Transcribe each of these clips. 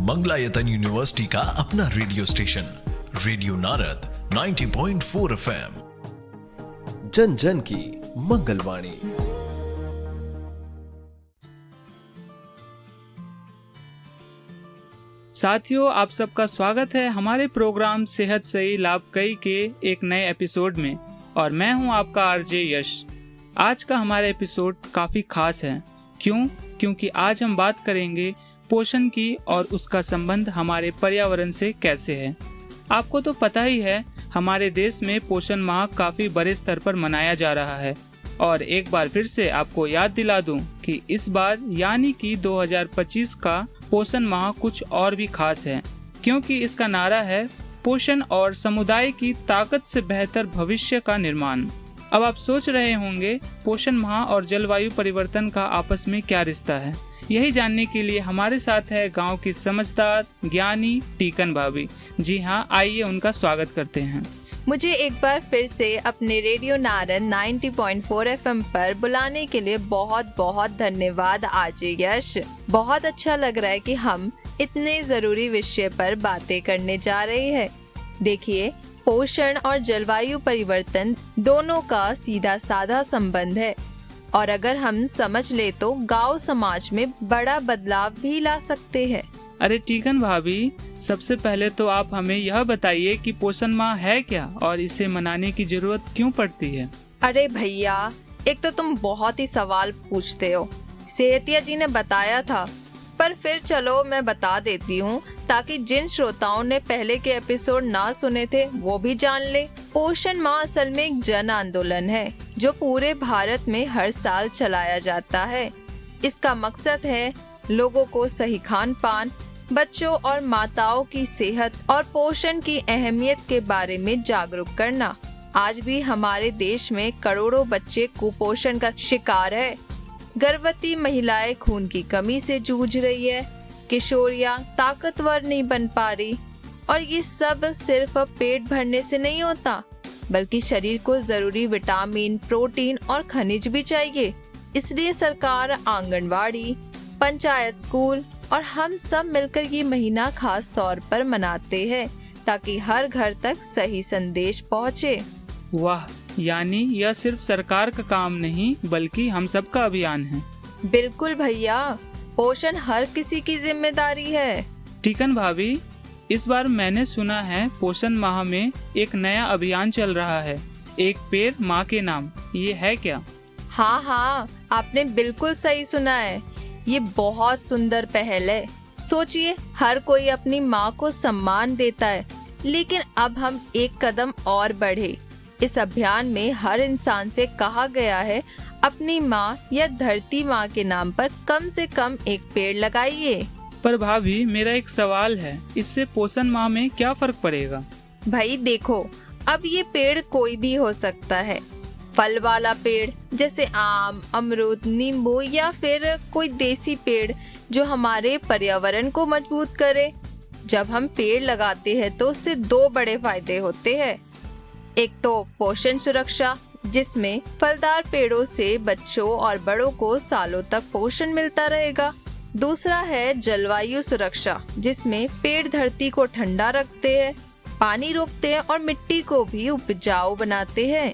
Mangalayatan university का अपना radio station radio Narad 90.4 FM, जन जन की मंगलवाणी। साथियों, आप सबका स्वागत है हमारे प्रोग्राम सेहत सही लाभ कई के एक नए एपिसोड में, और मैं हूं आपका आरजे यश। आज का हमारा एपिसोड काफी खास है। क्योंकि आज हम बात करेंगे पोषण की और उसका संबंध हमारे पर्यावरण से कैसे है। आपको तो पता ही है, हमारे देश में पोषण माह काफी बड़े स्तर पर मनाया जा रहा है। और एक बार फिर से आपको याद दिला दूं कि इस बार यानी कि 2025 का पोषण माह कुछ और भी खास है, क्योंकि इसका नारा है पोषण और समुदाय की ताकत से बेहतर भविष्य का निर्माण। अब आप सोच रहे होंगे पोषण माह और जलवायु परिवर्तन का आपस में क्या रिश्ता है। यही जानने के लिए हमारे साथ है गांव की समझदार ज्ञानी टीकन भाभी। जी हाँ, आइए उनका स्वागत करते हैं। मुझे एक बार फिर से अपने रेडियो नारद 90.4 FM पर बुलाने के लिए बहुत बहुत धन्यवाद आरजे यश। बहुत अच्छा लग रहा है कि हम इतने जरूरी विषय पर बातें करने जा रहे हैं। देखिए, पोषण और जलवायु परिवर्तन दोनों का सीधा साधा संबंध है, और अगर हम समझ ले तो गांव समाज में बड़ा बदलाव भी ला सकते हैं। अरे टीकन भाभी, सबसे पहले तो आप हमें यह बताइए कि पोषण माह है क्या और इसे मनाने की जरूरत क्यों पड़ती है। अरे भैया, एक तो तुम बहुत ही सवाल पूछते हो। सेहतिया जी ने बताया था, पर फिर चलो मैं बता देती हूँ ताकि जिन श्रोताओं ने पहले के एपिसोड ना सुने थे वो भी जान ले। पोषण माह असल में एक जन आंदोलन है जो पूरे भारत में हर साल चलाया जाता है। इसका मकसद है लोगों को सही खान पान, बच्चों और माताओं की सेहत और पोषण की अहमियत के बारे में जागरूक करना। आज भी हमारे देश में करोड़ों बच्चे कुपोषण का शिकार है। गर्भवती महिलाएं खून की कमी से जूझ रही है, किशोरियां ताकतवर नहीं बन पा रही, और ये सब सिर्फ पेट भरने से नहीं होता, बल्कि शरीर को जरूरी विटामिन, प्रोटीन और खनिज भी चाहिए। इसलिए सरकार, आंगनवाड़ी, पंचायत, स्कूल और हम सब मिलकर ये महीना खास तौर पर मनाते हैं ताकि हर घर तक सही संदेश पहुँचे। वाह, यानी यह सिर्फ सरकार का काम नहीं बल्कि हम सब का अभियान है। बिल्कुल भैया, पोषण हर किसी की जिम्मेदारी है। टीकन भाभी, इस बार मैंने सुना है पोषण माह में एक नया अभियान चल रहा है, एक पेड़ माँ के नाम। ये है क्या? हाँ, आपने बिल्कुल सही सुना है। ये बहुत सुंदर पहल है। सोचिए, हर कोई अपनी माँ को सम्मान देता है, लेकिन अब हम एक कदम और बढ़े। इस अभियान में हर इंसान से कहा गया है अपनी माँ या धरती माँ के नाम पर कम से कम एक पेड़ लगाइए। पर भाभी, मेरा एक सवाल है, इससे पोषण माह में क्या फर्क पड़ेगा? भाई देखो, अब ये पेड़ कोई भी हो सकता है। फल वाला पेड़ जैसे आम, अमरूद, नींबू, या फिर कोई देसी पेड़ जो हमारे पर्यावरण को मजबूत करे। जब हम पेड़ लगाते हैं तो उससे दो बड़े फायदे होते हैं। एक तो पोषण सुरक्षा, जिसमें फलदार पेड़ों से बच्चों और बड़ों को सालों तक पोषण मिलता रहेगा। दूसरा है जलवायु सुरक्षा, जिसमें पेड़ धरती को ठंडा रखते हैं, पानी रोकते हैं और मिट्टी को भी उपजाऊ बनाते हैं।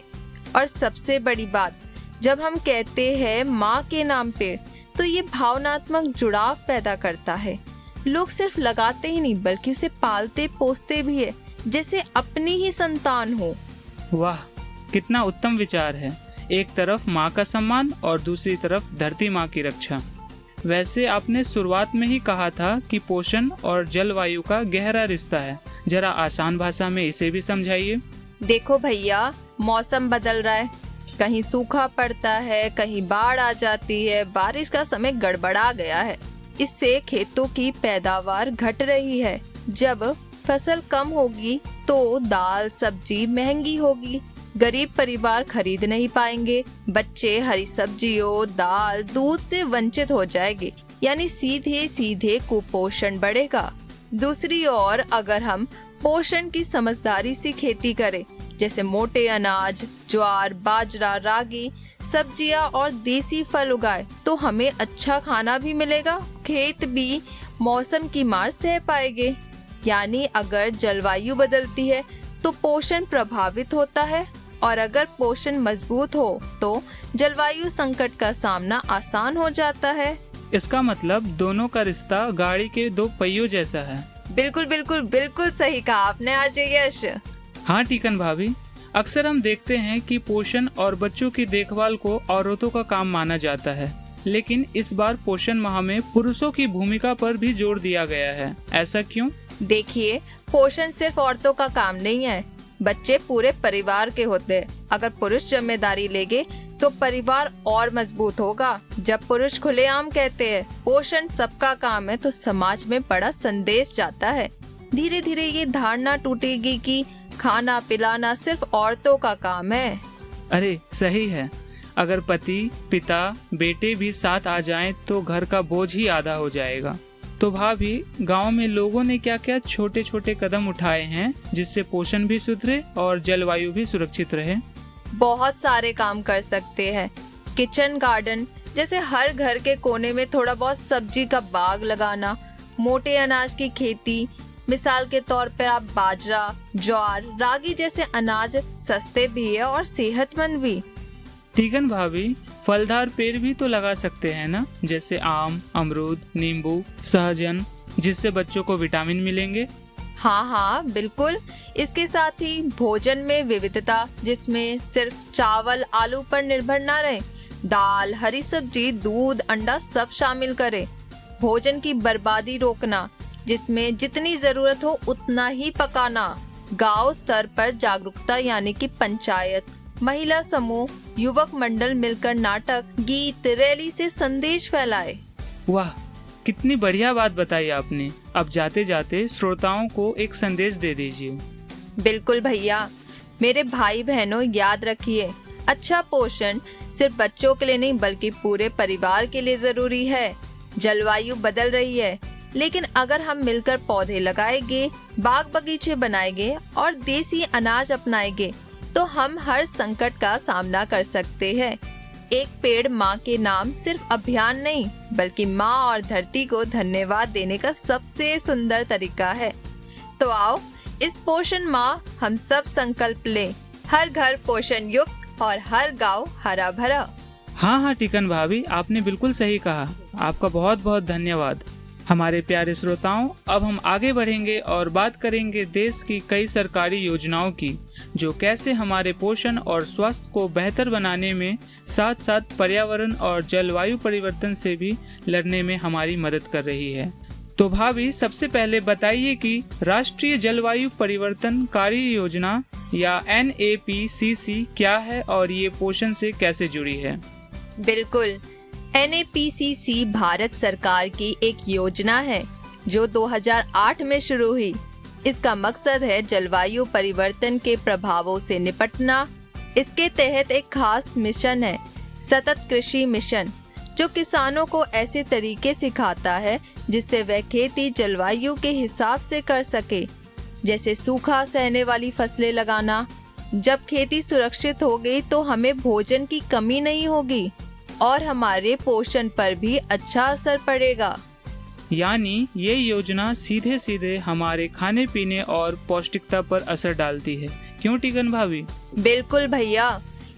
और सबसे बड़ी बात, जब हम कहते हैं माँ के नाम पेड़, तो ये भावनात्मक जुड़ाव पैदा करता है। लोग सिर्फ लगाते ही नहीं बल्कि उसे पालते पोसते भी है, जैसे अपनी ही संतान हो। वाह, कितना उत्तम विचार है। एक तरफ माँ का सम्मान और दूसरी तरफ धरती माँ की रक्षा। वैसे आपने शुरुआत में ही कहा था कि पोषण और जलवायु का गहरा रिश्ता है। जरा आसान भाषा में इसे भी समझाइए। देखो भैया, मौसम बदल रहा है, कहीं सूखा पड़ता है, कहीं बाढ़ आ जाती है, बारिश का समय गड़बड़ा गया है। इससे खेतों की पैदावार घट रही है। जब फसल कम होगी तो दाल सब्जी महंगी होगी, गरीब परिवार खरीद नहीं पाएंगे, बच्चे हरी सब्जियों, दाल, दूध से वंचित हो जाएंगे, यानी सीधे सीधे कुपोषण बढ़ेगा। दूसरी ओर अगर हम पोषण की समझदारी से खेती करें, जैसे मोटे अनाज, ज्वार, बाजरा, रागी, सब्जियां और देसी फल उगाए, तो हमें अच्छा खाना भी मिलेगा, खेत भी मौसम की मार सह पाएंगे। यानी अगर जलवायु बदलती है तो पोषण प्रभावित होता है, और अगर पोषण मजबूत हो तो जलवायु संकट का सामना आसान हो जाता है। इसका मतलब दोनों का रिश्ता गाड़ी के दो पहियों जैसा है। बिल्कुल बिल्कुल बिल्कुल सही कहा आपने आरजे यश। हाँ टीकन भाभी, अक्सर हम देखते हैं कि पोषण और बच्चों की देखभाल को औरतों का काम माना जाता है, लेकिन इस बार पोषण माह में पुरुषों की भूमिका पर भी जोर दिया गया है। ऐसा क्यों? देखिए, पोषण सिर्फ औरतों का काम नहीं है, बच्चे पूरे परिवार के होते हैं। अगर पुरुष जिम्मेदारी लेंगे तो परिवार और मजबूत होगा। जब पुरुष खुलेआम कहते हैं पोषण सबका काम है, तो समाज में बड़ा संदेश जाता है। धीरे धीरे ये धारणा टूटेगी कि खाना पिलाना सिर्फ औरतों का काम है। अरे सही है, अगर पति, पिता, बेटे भी साथ आ जाएं तो घर का बोझ ही आधा हो जाएगा। तो भाभी, गांव में लोगों ने क्या क्या छोटे छोटे कदम उठाए हैं जिससे पोषण भी सुधरे और जलवायु भी सुरक्षित रहे? बहुत सारे काम कर सकते हैं। किचन गार्डन, जैसे हर घर के कोने में थोड़ा बहुत सब्जी का बाग लगाना। मोटे अनाज की खेती, मिसाल के तौर पर आप बाजरा, ज्वार, रागी जैसे अनाज सस्ते भी है और सेहतमंद भी। टीकन भाभी, फलदार पेड़ भी तो लगा सकते हैं ना, जैसे आम, अमरूद, नींबू, सहजन, जिससे बच्चों को विटामिन मिलेंगे। हाँ हाँ बिल्कुल। इसके साथ ही भोजन में विविधता, जिसमें सिर्फ चावल आलू पर निर्भर ना रहे, दाल, हरी सब्जी, दूध, अंडा सब शामिल करें। भोजन की बर्बादी रोकना, जिसमें जितनी जरूरत हो उतना ही पकाना। गांव स्तर पर जागरूकता, यानी कि पंचायत, महिला समूह, युवक मंडल मिलकर नाटक, गीत, रैली से संदेश फैलाए। वाह, कितनी बढ़िया बात बताई आपने। अब जाते जाते श्रोताओं को एक संदेश दे दीजिए। बिल्कुल भैया, मेरे भाई बहनों, याद रखिए, अच्छा पोषण सिर्फ बच्चों के लिए नहीं बल्कि पूरे परिवार के लिए जरूरी है। जलवायु बदल रही है, लेकिन अगर हम मिलकर पौधे लगाएंगे, बाग बगीचे बनाएंगे और देसी अनाज अपनाएंगे तो हम हर संकट का सामना कर सकते हैं। एक पेड़ माँ के नाम सिर्फ अभियान नहीं, बल्कि माँ और धरती को धन्यवाद देने का सबसे सुंदर तरीका है। तो आओ, इस पोषण माह हम सब संकल्प लें, हर घर पोषण युक्त और हर गांव हरा भरा। हाँ हाँ टीकन भाभी, आपने बिल्कुल सही कहा। आपका बहुत बहुत धन्यवाद। हमारे प्यारे श्रोताओं, अब हम आगे बढ़ेंगे और बात करेंगे देश की कई सरकारी योजनाओं की, जो कैसे हमारे पोषण और स्वास्थ्य को बेहतर बनाने में साथ साथ पर्यावरण और जलवायु परिवर्तन से भी लड़ने में हमारी मदद कर रही है। तो भाभी, सबसे पहले बताइए कि राष्ट्रीय जलवायु परिवर्तन कार्य योजना या NAPCC क्या है और ये पोषण से कैसे जुड़ी है? बिल्कुल, NAPCC भारत सरकार की एक योजना है जो 2008 में शुरू हुई। इसका मकसद है जलवायु परिवर्तन के प्रभावों से निपटना। इसके तहत एक खास मिशन है, सतत कृषि मिशन, जो किसानों को ऐसे तरीके सिखाता है जिससे वह खेती जलवायु के हिसाब से कर सके, जैसे सूखा सहने वाली फसलें लगाना। जब खेती सुरक्षित हो गई तो हमें भोजन की कमी नहीं होगी और हमारे पोषण पर भी अच्छा असर पड़ेगा। यानी ये योजना सीधे सीधे हमारे खाने पीने और पौष्टिकता पर असर डालती है। क्यों टीकन भाभी? बिल्कुल भैया,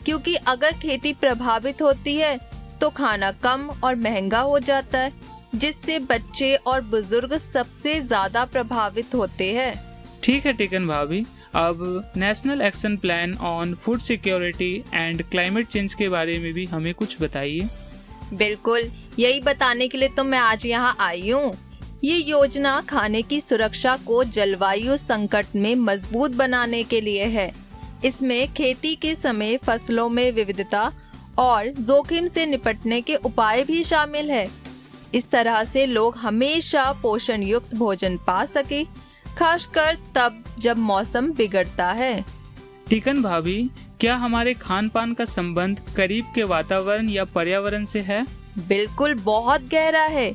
क्योंकि अगर खेती प्रभावित होती है तो खाना कम और महंगा हो जाता है, जिससे बच्चे और बुजुर्ग सबसे ज्यादा प्रभावित होते हैं। ठीक है टीकन भाभी, अब national action plan on food security and climate change के बारे में भी हमें कुछ बताइए। बिल्कुल, यही बताने के लिए तो मैं आज यहाँ आई हूँ। ये योजना खाने की सुरक्षा को जलवायु संकट में मजबूत बनाने के लिए है। इसमें खेती के समय फसलों में विविधता और जोखिम से निपटने के उपाय भी शामिल है। इस तरह से लोग हमेशा पोषण युक्त भोजन पा सके, खासकर तब जब मौसम बिगड़ता है। टीकन भाभी, क्या हमारे खान पान का संबंध करीब के वातावरण या पर्यावरण से है? बिल्कुल, बहुत गहरा है।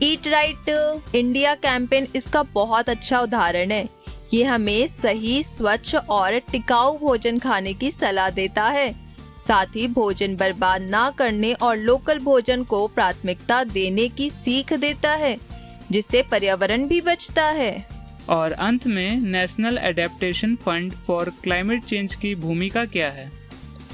ईट राइट इंडिया कैंपेन इसका बहुत अच्छा उदाहरण है। ये हमें सही, स्वच्छ और टिकाऊ भोजन खाने की सलाह देता है। साथ ही भोजन बर्बाद ना करने और लोकल भोजन को प्राथमिकता देने की सीख देता है। जिससे पर्यावरण भी बचता है। और अंत में national adaptation fund for climate change की भूमिका क्या है?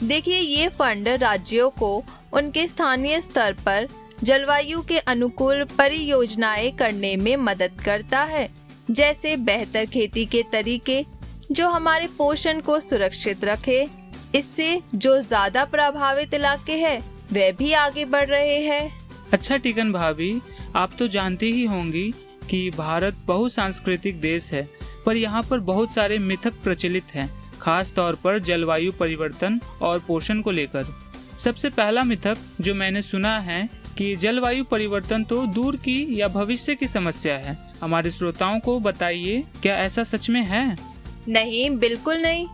देखिए, ये फंड राज्यों को उनके स्थानीय स्तर पर जलवायु के अनुकूल परियोजनाएं करने में मदद करता है, जैसे बेहतर खेती के तरीके जो हमारे पोषण को सुरक्षित रखे। इससे जो ज्यादा प्रभावित इलाके हैं वे भी आगे बढ़ रहे हैं। अच्छा टीकन भाभी, आप तो जानती ही होंगी कि भारत बहुसांस्कृतिक देश है, पर यहाँ पर बहुत सारे मिथक प्रचलित हैं, खास तौर पर जलवायु परिवर्तन और पोषण को लेकर। सबसे पहला मिथक जो मैंने सुना है कि जलवायु परिवर्तन तो दूर की या भविष्य की समस्या है। हमारे श्रोताओं को बताइए, क्या ऐसा सच में है? नहीं, बिल्कुल नहीं।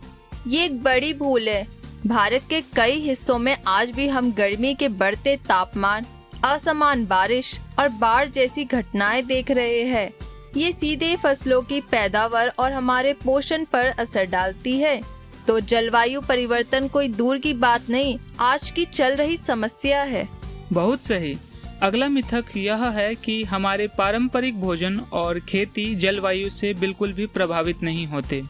ये एक बड़ी भूल है। भारत के कई हिस्सों में आज भी हम गर्मी के बढ़ते तापमान, असमान बारिश और बाढ़ जैसी घटनाएं देख रहे हैं। ये सीधे फसलों की पैदावार और हमारे पोषण पर असर डालती है। तो जलवायु परिवर्तन कोई दूर की बात नहीं, आज की चल रही समस्या है। बहुत सही। अगला मिथक यह है कि हमारे पारंपरिक भोजन और खेती जलवायु से बिल्कुल भी प्रभावित नहीं होते।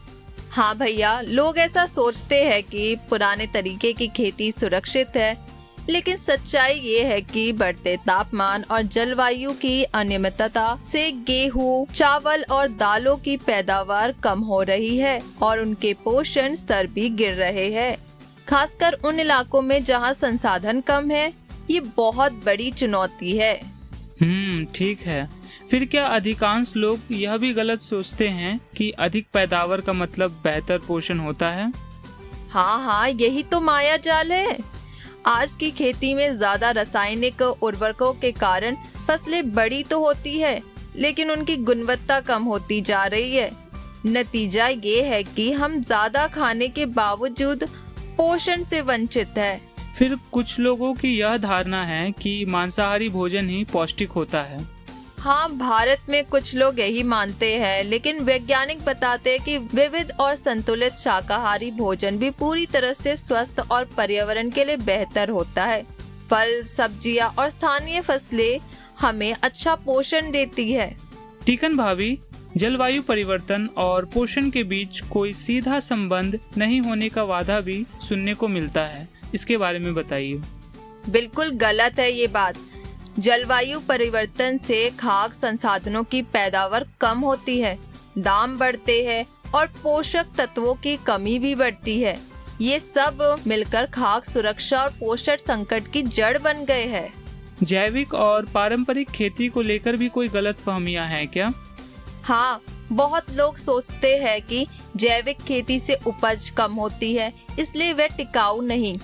हाँ भैया, लोग ऐसा सोचते हैं कि पुराने तरीके की खेती सुरक्षित है, लेकिन सच्चाई ये है कि बढ़ते तापमान और जलवायु की अनियमितता से गेहूं, चावल और दालों की पैदावार कम हो रही है और उनके पोषण स्तर भी गिर रहे हैं। खासकर उन इलाकों में जहां संसाधन कम है, ये बहुत बड़ी चुनौती है। ठीक है। फिर क्या अधिकांश लोग यह भी गलत सोचते हैं कि अधिक पैदावार का मतलब बेहतर पोषण होता है? हाँ, यही तो माया जाल है। आज की खेती में ज्यादा रासायनिक उर्वरकों के कारण फसलें बड़ी तो होती है, लेकिन उनकी गुणवत्ता कम होती जा रही है। नतीजा ये है कि हम ज्यादा खाने के बावजूद पोषण से वंचित है। फिर कुछ लोगों की यह धारणा है कि मांसाहारी भोजन ही पौष्टिक होता है। हाँ, भारत में कुछ लोग यही मानते हैं, लेकिन वैज्ञानिक बताते हैं कि विविध और संतुलित शाकाहारी भोजन भी पूरी तरह से स्वस्थ और पर्यावरण के लिए बेहतर होता है। फल, सब्जियां और स्थानीय फसलें हमें अच्छा पोषण देती है। टीकन भाभी, जलवायु परिवर्तन और पोषण के बीच कोई सीधा संबंध नहीं होने का वादा भी सुनने को मिलता है, इसके बारे में बताइए। बिल्कुल गलत है ये बात। जलवायु परिवर्तन से खाद्य संसाधनों की पैदावार कम होती है, दाम बढ़ते हैं और पोषक तत्वों की कमी भी बढ़ती है। ये सब मिलकर खाद्य सुरक्षा और पोषण संकट की जड़ बन गए हैं। जैविक और पारंपरिक खेती को लेकर भी कोई गलतफहमियां हैं क्या? हाँ, बहुत लोग सोचते हैं कि जैविक खेती से उपज कम होती है, इसलिए वह टिकाऊ नहीं।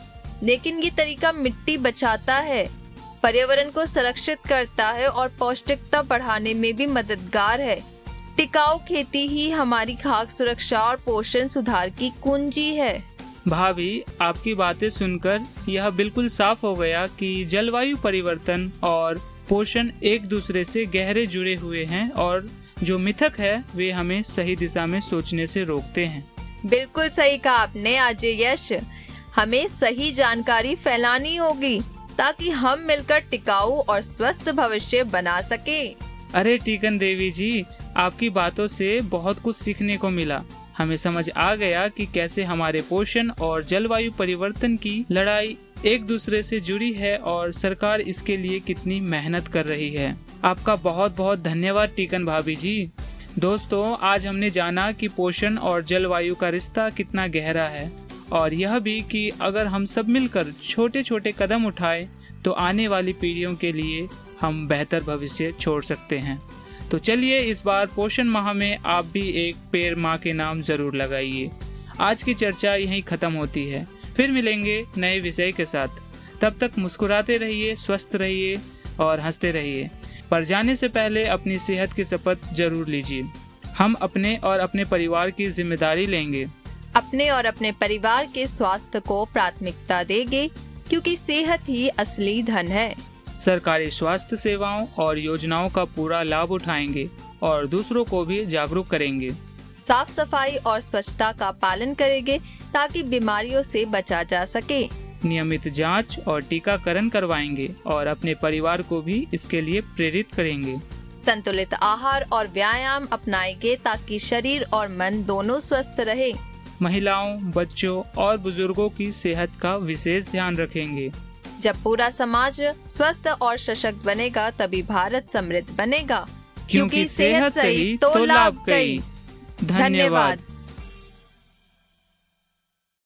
लेकिन ये तरीका मिट्टी बचाता है, पर्यावरण को संरक्षित करता है और पौष्टिकता बढ़ाने में भी मददगार है। टिकाऊ खेती ही हमारी खाद्य सुरक्षा और पोषण सुधार की कुंजी है। भाभी, आपकी बातें सुनकर यह बिल्कुल साफ हो गया कि जलवायु परिवर्तन और पोषण एक दूसरे से गहरे जुड़े हुए हैं और जो मिथक है वे हमें सही दिशा में सोचने से रोकते हैं। बिल्कुल सही कहा आपने आरजे यश। हमें सही जानकारी फैलानी होगी ताकि हम मिलकर टिकाऊ और स्वस्थ भविष्य बना सके। अरे टीकन देवी जी, आपकी बातों से बहुत कुछ सीखने को मिला। हमें समझ आ गया कि कैसे हमारे पोषण और जलवायु परिवर्तन की लड़ाई एक दूसरे से जुड़ी है और सरकार इसके लिए कितनी मेहनत कर रही है। आपका बहुत बहुत धन्यवाद टीकन भाभी जी। दोस्तों, आज हमने जाना कि पोषण और जलवायु का रिश्ता कितना गहरा है और यह भी कि अगर हम सब मिलकर छोटे छोटे कदम उठाएं तो आने वाली पीढ़ियों के लिए हम बेहतर भविष्य छोड़ सकते हैं। तो चलिए, इस बार पोषण माह में आप भी एक पेड़ माँ के नाम जरूर लगाइए। आज की चर्चा यहीं खत्म होती है। फिर मिलेंगे नए विषय के साथ। तब तक मुस्कुराते रहिए, स्वस्थ रहिए और हंसते रहिए। पर जाने से पहले अपनी सेहत की शपथ जरूर लीजिए। हम अपने और अपने परिवार की जिम्मेदारी लेंगे। अपने और अपने परिवार के स्वास्थ्य को प्राथमिकता देंगे, क्योंकि सेहत ही असली धन है। सरकारी स्वास्थ्य सेवाओं और योजनाओं का पूरा लाभ उठाएंगे और दूसरों को भी जागरूक करेंगे। साफ सफाई और स्वच्छता का पालन करेंगे ताकि बीमारियों से बचा जा सके। नियमित जांच और टीकाकरण करवाएंगे और अपने परिवार को भी इसके लिए प्रेरित करेंगे। संतुलित आहार और व्यायाम अपनाएंगे ताकि शरीर और मन दोनों स्वस्थ रहे। महिलाओं, बच्चों और बुजुर्गों की सेहत का विशेष ध्यान रखेंगे। जब पूरा समाज स्वस्थ और सशक्त बनेगा तभी भारत समृद्ध बनेगा। क्योंकि सेहत सही तो लाभ कई। धन्यवाद।